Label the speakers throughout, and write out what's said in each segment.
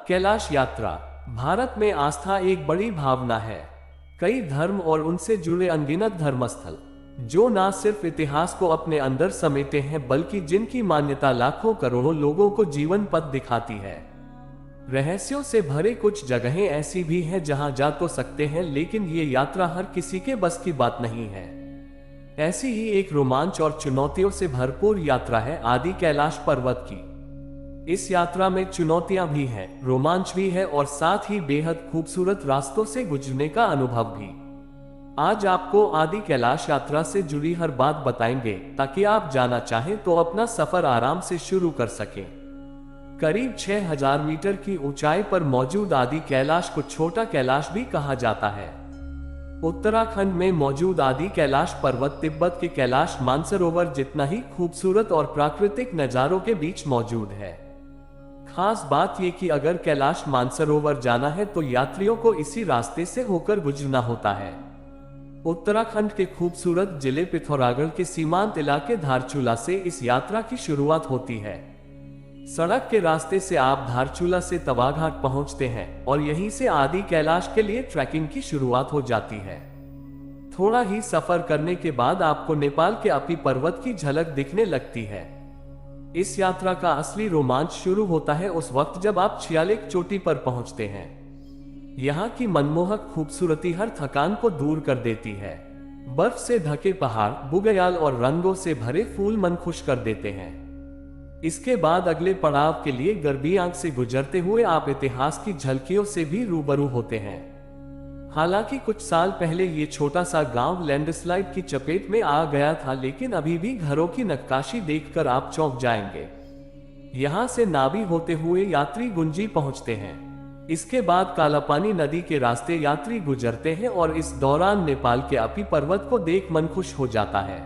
Speaker 1: कैलाश यात्रा। भारत में आस्था एक बड़ी भावना है। कई धर्म और उनसे जुड़े अनगिनत धर्मस्थल, जो न सिर्फ इतिहास को अपने अंदर समेटे हैं बल्कि जिनकी मान्यता लाखों करोड़ों लोगों को जीवन पथ दिखाती है। रहस्यों से भरे कुछ जगहें ऐसी भी हैं जहां जा तो सकते हैं, लेकिन ये यात्रा हर किसी के बस की बात नहीं है। ऐसी ही एक रोमांच और चुनौतियों से भरपूर यात्रा है आदि कैलाश पर्वत की। इस यात्रा में चुनौतियां भी हैं, रोमांच भी है और साथ ही बेहद खूबसूरत रास्तों से गुजरने का अनुभव भी। आज आपको आदि कैलाश यात्रा से जुड़ी हर बात बताएंगे ताकि आप जाना चाहें तो अपना सफर आराम से शुरू कर सकें। करीब 6000 मीटर की ऊंचाई पर मौजूद आदि कैलाश को छोटा कैलाश भी कहा जाता है। उत्तराखंड में मौजूद आदि कैलाश पर्वत तिब्बत के कैलाश मानसरोवर जितना ही खूबसूरत और प्राकृतिक नजारों के बीच मौजूद है। खास बात यह कि अगर कैलाश मानसरोवर जाना है तो यात्रियों को इसी रास्ते से होकर गुजरना होता है। उत्तराखंड के खूबसूरत जिले पिथौरागढ़ के सीमांत इलाके धारचूला से इस यात्रा की शुरुआत होती है। सड़क के रास्ते से आप धारचूला से तवाघाट पहुंचते हैं और यहीं से आदि कैलाश के लिए ट्रैकिंग की शुरुआत हो जाती है। थोड़ा ही सफर करने के बाद आपको नेपाल के अपी पर्वत की झलक दिखने लगती है। इस यात्रा का असली रोमांच शुरू होता है उस वक्त जब आप छियालिक चोटी पर पहुंचते हैं। यहाँ की मनमोहक खूबसूरती हर थकान को दूर कर देती है। बर्फ से ढके पहाड़, बुग्याल और रंगों से भरे फूल मन खुश कर देते हैं। इसके बाद अगले पड़ाव के लिए गर्बियांग से गुजरते हुए आप इतिहास की झलकियों से भी रूबरू होते हैं। हालांकि कुछ साल पहले ये छोटा सा गांव लैंडस्लाइड की चपेट में आ गया था, लेकिन अभी भी घरों की नक्काशी देखकर आप चौंक जाएंगे। यहां से नावी होते हुए यात्री गुंजी पहुंचते हैं। इसके बाद कालापानी नदी के रास्ते यात्री गुजरते हैं और इस दौरान नेपाल के अपी पर्वत को देख मन खुश हो जाता है।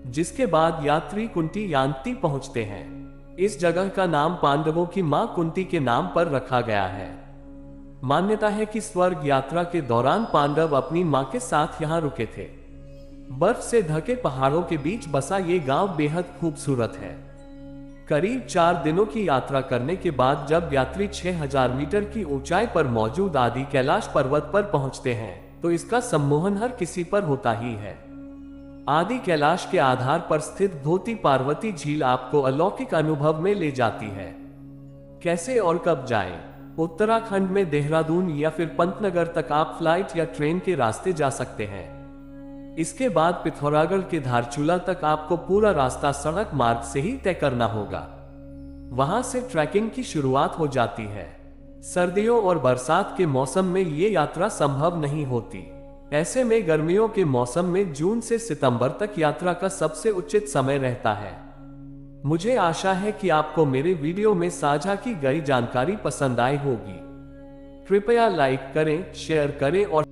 Speaker 1: जिसके बाद यात्री कुंती यांती पहुंचते हैं। इस जगह का नाम पांडवों की मां कुंती के नाम पर रखा गया है। मान्यता है कि स्वर्ग यात्रा के दौरान पांडव अपनी मां के साथ यहां रुके थे। बर्फ से ढके पहाड़ों के बीच बसा ये गांव बेहद खूबसूरत है। करीब 4 दिनों की यात्रा करने के बाद जब यात्री 6000 मीटर की ऊंचाई पर मौजूद आदि कैलाश पर्वत पर पहुंचते हैं तो इसका सम्मोहन हर किसी पर होता ही है। आदि कैलाश के आधार पर स्थित धोती पार्वती झील आपको अलौकिक अनुभव में ले जाती है। कैसे और कब जाएं? उत्तराखंड में देहरादून या फिर पंतनगर तक आप फ्लाइट या ट्रेन के रास्ते जा सकते हैं। इसके बाद पिथौरागढ़ के धारचूला तक आपको पूरा रास्ता सड़क मार्ग से ही तय करना होगा। वहां से ट्रैकिंग की शुरुआत हो जाती है। सर्दियों और बरसात के मौसम में ये यात्रा संभव नहीं होती। ऐसे में गर्मियों के मौसम में जून से सितंबर तक यात्रा का सबसे उचित समय रहता है। मुझे आशा है कि आपको मेरे वीडियो में साझा की गई जानकारी पसंद आई होगी। कृपया लाइक करें, शेयर करें और